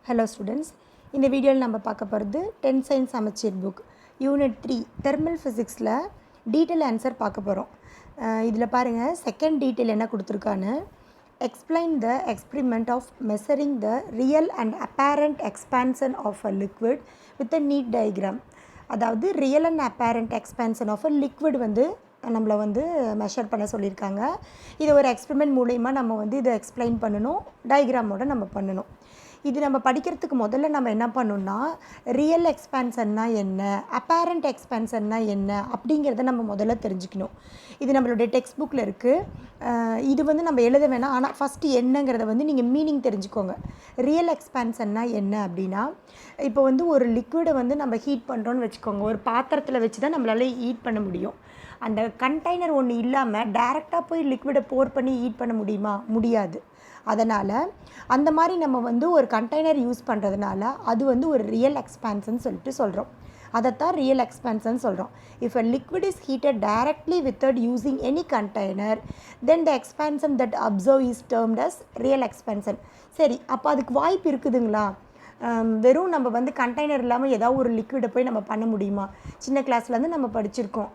Hello students, இந்த வீடியோவில் நம்ம பார்க்க போகிறது 10th science சமச்சீர் புக் யூனிட் 3 தெர்மல் ஃபிசிக்ஸில் டீட்டெயில் ஆன்சர் பார்க்க போகிறோம். இதில் பாருங்கள் செகண்ட் டீட்டெயில் என்ன கொடுத்துருக்கான்னு explain the experiment of measuring the real and apparent expansion of a liquid with a neat diagram. அதாவது real and apparent expansion of a liquid வந்து நம்மளை வந்து மெஷர் பண்ண சொல்லியிருக்காங்க. இது ஒரு எக்ஸ்பெரிமெண்ட் மூலமா நம்ம வந்து இதை எக்ஸ்பிளைன் பண்ணணும், டயக்ராமோட நம்ம பண்ணணும். இது நம்ம படிக்கிறதுக்கு முதல்ல நம்ம என்ன பண்ணணும்னா ரியல் எக்ஸ்பான்ஷன்னா என்ன, அப்பேரண்ட் எக்ஸ்பான்ஷன்னா என்ன அப்படிங்கிறத நம்ம முதல்ல தெரிஞ்சுக்கணும். இது நம்மளுடைய டெக்ஸ்ட் புக்கில் இருக்குது. இது வந்து நம்ம எழுத வேணாம், ஆனால் ஃபஸ்ட்டு என்னங்கிறத வந்து நீங்கள் மீனிங் தெரிஞ்சுக்கோங்க. ரியல் எக்ஸ்பான்ஷன்னா என்ன அப்படின்னா, இப்போ வந்து ஒரு லிக்விடை வந்து நம்ம ஹீட் பண்ணுறோன்னு வச்சுக்கோங்க. ஒரு பாத்திரத்தில் வச்சு தான் நம்மளால் ஹீட் பண்ண முடியும். அந்த கண்டெய்னர் ஒன்று இல்லாமல் டைரெக்டாக போய் லிக்விடை போர் பண்ணி ஹீட் பண்ண முடியுமா? முடியாது. அதனால் அந்த மாதிரி நம்ம வந்து ஒரு கண்டெய்னர் யூஸ் பண்ணுறதுனால அது வந்து ஒரு ரியல் எக்ஸ்பான்ஷன் சொல்லிட்டு சொல்கிறோம். அதைத்தான் ரியல் எக்ஸ்பான்ஷன் சொல்கிறோம். If a liquid is heated directly without using any container then the expansion that observe is termed as real expansion. சரி, அப்போ அதுக்கு வாய்ப்பு இருக்குதுங்களா? வெறும் நம்ம வந்து கண்டெய்னர் இல்லாமல் ஏதாவது ஒரு லிக்விடை போய் நம்ம பண்ண முடியுமா? சின்ன கிளாஸ்லேருந்து நம்ம படிச்சிருக்கோம்,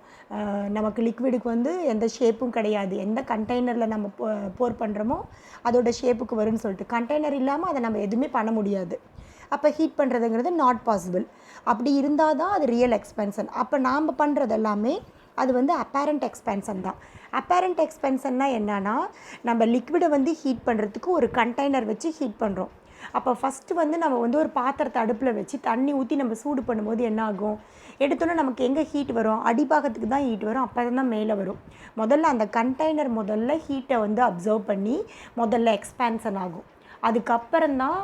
நமக்கு லிக்விடுக்கு வந்து எந்த ஷேப்பும் கிடையாது. எந்த கண்டெய்னரில் நம்ம போர் பண்ணுறோமோ அதோட ஷேப்புக்கு வரும்னு சொல்லிட்டு கண்டெய்னர் இல்லாமல் அதை நம்ம எதுவுமே பண்ண முடியாது. அப்போ ஹீட் பண்ணுறதுங்கிறது நாட் பாசிபிள். அப்படி இருந்தால் தான் அது ரியல் எக்ஸ்பென்ஷன். அப்போ நாம் பண்ணுறது எல்லாமே அது வந்து அப்பேரண்ட் எக்ஸ்பென்ஷன் தான். அப்பேரண்ட் எக்ஸ்பென்ஷன்னா என்னன்னா, நம்ம லிக்விடை வந்து ஹீட் பண்ணுறதுக்கு ஒரு கண்டெய்னர் வச்சு ஹீட் பண்ணுறோம். அப்போ ஃபஸ்ட்டு வந்து நம்ம வந்து ஒரு பாத்திரத்தை அடுப்பில் வச்சு தண்ணி ஊற்றி நம்ம சூடு பண்ணும்போது என்ன ஆகும்? எடுத்தோன்னே நமக்கு எங்கே ஹீட் வரும்? அடிபாகத்துக்கு தான் ஹீட் வரும், அப்போ தான் மேலே வரும். முதல்ல அந்த கண்டெய்னர் முதல்ல ஹீட்டை வந்து அப்சர்வ் பண்ணி முதல்ல எக்ஸ்பான்ஷன் ஆகும். அதுக்கப்புறம் தான்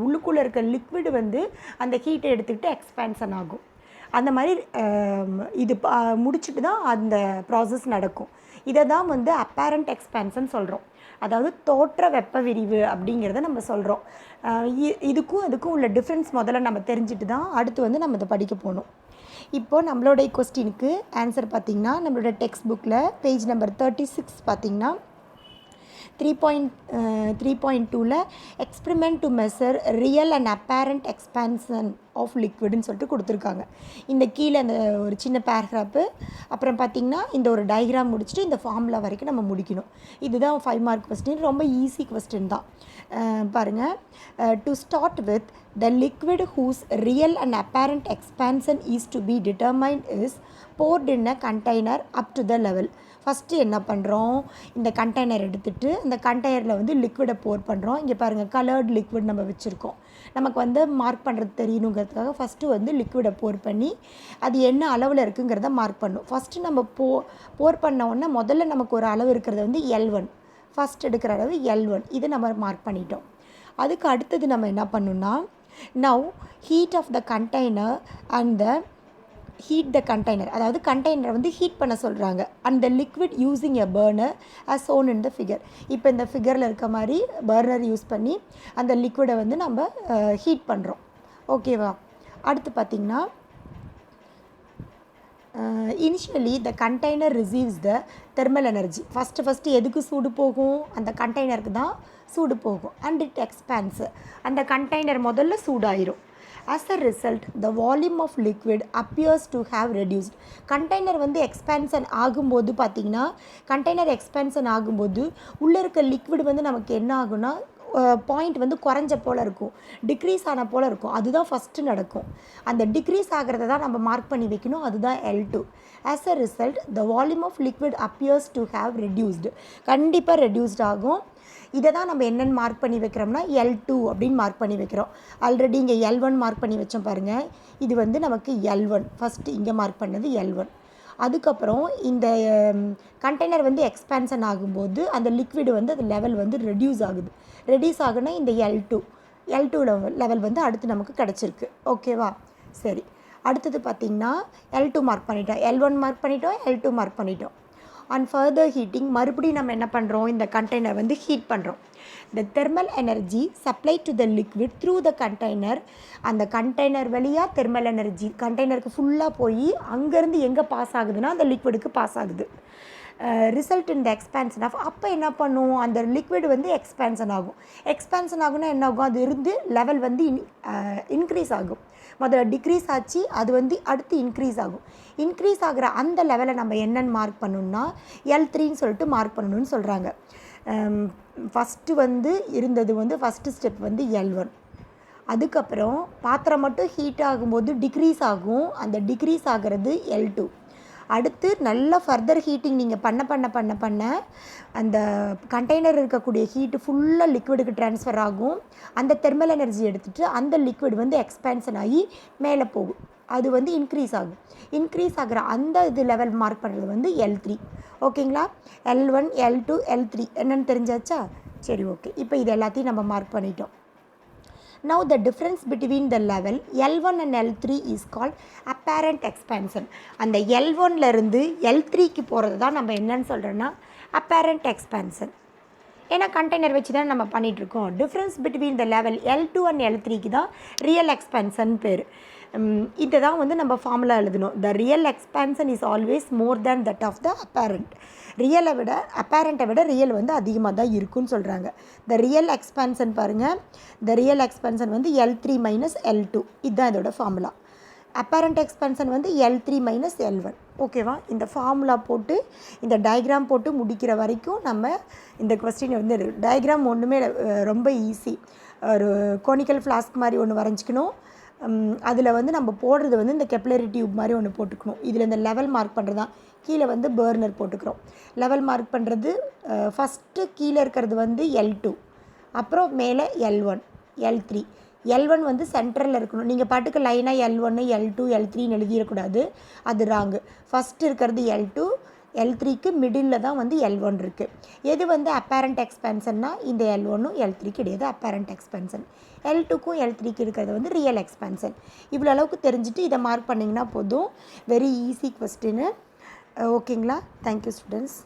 உள்ளுக்குள்ளே இருக்க லிக்விடு வந்து அந்த ஹீட்டை எடுத்துக்கிட்டு எக்ஸ்பான்ஷன் ஆகும். அந்த மாதிரி இது முடிச்சுட்டு தான் அந்த ப்ராசஸ் நடக்கும். இதை தான் வந்து அப்பேரண்ட் எக்ஸ்பான்ஷன் சொல்கிறோம். அதாவது தோற்ற வெப்ப விரிவு அப்படிங்கிறத நம்ம சொல்கிறோம். இதுக்கும் அதுக்கும் உள்ள டிஃப்ரென்ஸ் முதல்ல நம்ம தெரிஞ்சுட்டு தான் அடுத்து வந்து நம்ம இதை படிக்க போகணும். இப்போது நம்மளுடைய கொஸ்டினுக்கு ஆன்சர் பார்த்திங்கன்னா நம்மளோட டெக்ஸ்ட் புக்கில் பேஜ் நம்பர் 36 பார்த்திங்கன்னா 3.2ல் experiment to measure real and apparent expansion of லிக்விட்னு சொல்லிட்டு கொடுத்துருக்காங்க. இந்த கீழே அந்த ஒரு சின்ன பேராகிராஃபு, அப்புறம் பார்த்திங்கன்னா இந்த ஒரு டயக்ராம் முடிச்சுட்டு இந்த ஃபார்முலா வரைக்கும் நம்ம முடிக்கணும். இதுதான் 5 மார்க் கொஸ்டின், ரொம்ப ஈஸி கொஸ்டின் தான். பாருங்கள், to start with the liquid whose real and apparent expansion is to be determined is poured in a container up to the level. First என்ன பண்ணுறோம், இந்த கண்டெய்னர் எடுத்துகிட்டு இந்த கண்டெய்னரில் வந்து லிக்விடை போர் பண்ணுறோம். இங்கே பாருங்கள், கலர்டு லிக்விட் நம்ம வச்சுருக்கோம். நமக்கு வந்து மார்க் பண்ணுறது தெரியணுங்கிறதுக்காக ஃபஸ்ட்டு வந்து லிக்விடை போர் பண்ணி அது என்ன அளவில் இருக்குங்கிறத மார்க் பண்ணணும். ஃபஸ்ட்டு நம்ம போர் பண்ண உடனே முதல்ல நமக்கு ஒரு அளவு இருக்கிறது வந்து L1, ஃபஸ்ட் எடுக்கிற அளவு L1, இதை நம்ம மார்க் பண்ணிட்டோம். அதுக்கு அடுத்தது நம்ம என்ன பண்ணணும்னா, now heat off the container and the heat the container, அதாவது கண்டெய்னரை வந்து ஹீட் பண்ண சொல்கிறாங்க. And the liquid using a burner as shown in the figure. இப்போ இந்த ஃபிகரில் இருக்க மாதிரி பர்னர் யூஸ் பண்ணி அந்த லிக்விடை வந்து நம்ம ஹீட் பண்ணுறோம். ஓகேவா? அடுத்து பார்த்திங்கன்னா initially the container receives the thermal energy. First எதுக்கு சூடு போகும்? அந்த கண்டெய்னருக்கு தான் சூடு போகும். அண்ட் இட் எக்ஸ்பான்ஸ், அந்த கண்டெய்னர் முதல்ல சூடாயிரும். As a result, the volume of liquid appears to have reduced. Container வந்து எக்ஸ்பான்ஷன் ஆகும்போது பார்த்திங்கன்னா, கண்டெய்னர் எக்ஸ்பான்ஷன் ஆகும்போது உள்ளே இருக்க லிக்விட் வந்து நமக்கு என்ன ஆகுனா பாயிண்ட் வந்து குறைஞ்ச போல் இருக்கும், டிக்ரீஸ் ஆன போல் இருக்கும். அதுதான் ஃபஸ்ட்டு நடக்கும். அந்த டிக்ரீஸ் ஆகிறத தான் நம்ம மார்க் பண்ணி வைக்கணும், அதுதான் L2. As a result, the volume of liquid appears to have reduced. கண்டிப்பாக ரெடியூஸ்ட் ஆகும். இதை தான் நம்ம என்னென்னு மார்க் பண்ணி வைக்கிறோம்னா L2 அப்படின்னு மார்க் பண்ணி வைக்கிறோம். ஆல்ரெடி இங்கே L1 மார்க் பண்ணி வச்சோம் பாருங்கள். இது வந்து நமக்கு L1, ஃபஸ்ட்டு இங்கே மார்க் பண்ணது L1. அதுக்கப்புறம் இந்த கண்டெய்னர் வந்து எக்ஸ்பான்ஷன் ஆகும்போது அந்த லிக்விடு வந்து அது லெவல் வந்து ரெடியூஸ் ஆகுனா இந்த L2 லெவல் வந்து அடுத்து நமக்கு கிடச்சிருக்கு. ஓகேவா? சரி, அடுத்தது பார்த்திங்கன்னா L2 மார்க் பண்ணிட்டோம், L1 மார்க் பண்ணிட்டோம், L2 மார்க் பண்ணிட்டோம். அண்ட் ஃபர்தர் ஹீட்டிங், மறுபடியும் நம்ம என்ன பண்ணுறோம், இந்த கண்டெய்னர் வந்து ஹீட் பண்ணுறோம். The thermal energy supply to the liquid through the container. அந்த கண்டெய்னர் வழியாக தெர்மல் எனர்ஜி கண்டெய்னருக்கு ஃபுல்லாக போய் அங்கேருந்து எங்கே பாஸ் ஆகுதுன்னா அந்த லிக்விடுக்கு பாஸ் ஆகுது. Result in the expansion of. அப்போ என்ன பண்ணும், அந்த லிக்விட் வந்து எக்ஸ்பேன்ஷன் ஆகும். எக்ஸ்பேன்ஷன் ஆகுனா என்ன ஆகும், அது இருந்து லெவல் வந்து இன்க்ரீஸ் ஆகும். முதல்ல டிக்ரீஸ் ஆச்சு, அது வந்து அடுத்து இன்க்ரீஸ் ஆகும். இன்க்ரீஸ் ஆகிற அந்த லெவலை நம்ம என்னென்னு மார்க் பண்ணணும்னா L3ன்னு சொல்லிட்டு மார்க் பண்ணணும்னு சொல்கிறாங்க. ஃபஸ்ட்டு வந்து இருந்தது வந்து ஃபஸ்ட்டு ஸ்டெப் வந்து L1. அதுக்கப்புறம் பாத்திரம் மட்டும் ஹீட் ஆகும்போது டிக்ரீஸ் ஆகும், அந்த டிக்ரீஸ் ஆகிறது L2. அடுத்து நல்ல ஃபர்தர் ஹீட்டிங் நீங்கள் பண்ண அந்த கண்டெய்னர் இருக்கக்கூடிய ஹீட்டு ஃபுல்லாக லிக்விடுக்கு ட்ரான்ஸ்ஃபர் ஆகும். அந்த தெர்மல் எனர்ஜி எடுத்துகிட்டு அந்த லிக்விட் வந்து எக்ஸ்பேன்ஷன் ஆகி மேலே போகும், அது வந்து இன்க்ரீஸ் ஆகும். இன்க்ரீஸ் ஆகிற அந்த இது லெவல் மார்க் பண்ணுறது வந்து L3. ஓகேங்களா? L1, L2, L3 என்னென்னு தெரிஞ்சாச்சா? சரி, ஓகே. இப்போ இது எல்லாத்தையும் நம்ம மார்க் பண்ணிட்டோம். Now the difference between the level L1 and L3 is called apparent expansion. அந்த L1ல இருந்து L3க்கு போகிறது தான் நம்ம என்னன்னு சொல்கிறோன்னா apparent expansion. ஏன்னா கண்டெய்னர் வச்சு தான் நம்ம பண்ணிகிட்ருக்கோம். Difference between the level L2 and L3க்கு தான் ரியல் எக்ஸ்பேன்ஷன் பேர். இதை தான் வந்து நம்ம ஃபார்முலா எழுதணும். The real expansion is always more than that of the apparent. அப்பேரண்ட்டை விட ரியல் வந்து அதிகமாக தான் இருக்குன்னு சொல்கிறாங்க. த ரியல் எக்ஸ்பேன்ஷன் பாருங்கள், த ரியல் எக்ஸ்பேன்ஷன் வந்து L3 மைனஸ் L2, இதுதான் இதோட ஃபார்முலா. அப்பேரண்ட் எக்ஸ்பேன்ஷன் வந்து L3 மைனஸ் L1. ஓகேவா? இந்த ஃபார்முலா போட்டு இந்த டயக்ராம் போட்டு முடிக்கிற வரைக்கும் நம்ம இந்த கொஸ்டின் வந்து டயக்ராம் ஒன்றுமே ரொம்ப ஈஸி. ஒரு கோனிக்கல் ஃப்ளாஸ்க் மாதிரி ஒன்று வரைஞ்சிக்கணும். அதில் வந்து நம்ம போடுறது வந்து இந்த கெப்லரி டியூப் மாதிரி ஒன்று போட்டுக்கணும். இதில் இந்த லெவல் மார்க் பண்ணுறது தான். கீழே வந்து பர்னர் போட்டுக்கிறோம். லெவல் மார்க் பண்ணுறது ஃபஸ்ட்டு கீழே இருக்கிறது வந்து L2, அப்புறம் மேலே L1, L3. L1 வந்து சென்டரில் இருக்கணும். நீங்கள் பாட்டுக்கு லைனாக L1, L2, L3ன்னு எழுதிடக்கூடாது, அது ராங்கு. ஃபஸ்ட்டு இருக்கிறது L2, L3க்கு மிடில் தான் வந்து L1 இருக்குது. எது வந்து அப்பேரண்ட் எக்ஸ்பேன்ஷன்னா இந்த L1ம் L3க்கு இடையே அப்பேரண்ட் எக்ஸ்பேன்ஷன். L2க்கும் L3க்கு இருக்கிறது வந்து ரியல் எக்ஸ்பேன்ஷன். இவ்வளோ அளவுக்கு தெரிஞ்சுட்டு இதை மார்க் பண்ணிங்கன்னா போதும். வெரி ஈஸி கொஸ்டின்னு. ஓகேங்களா? Thank you students.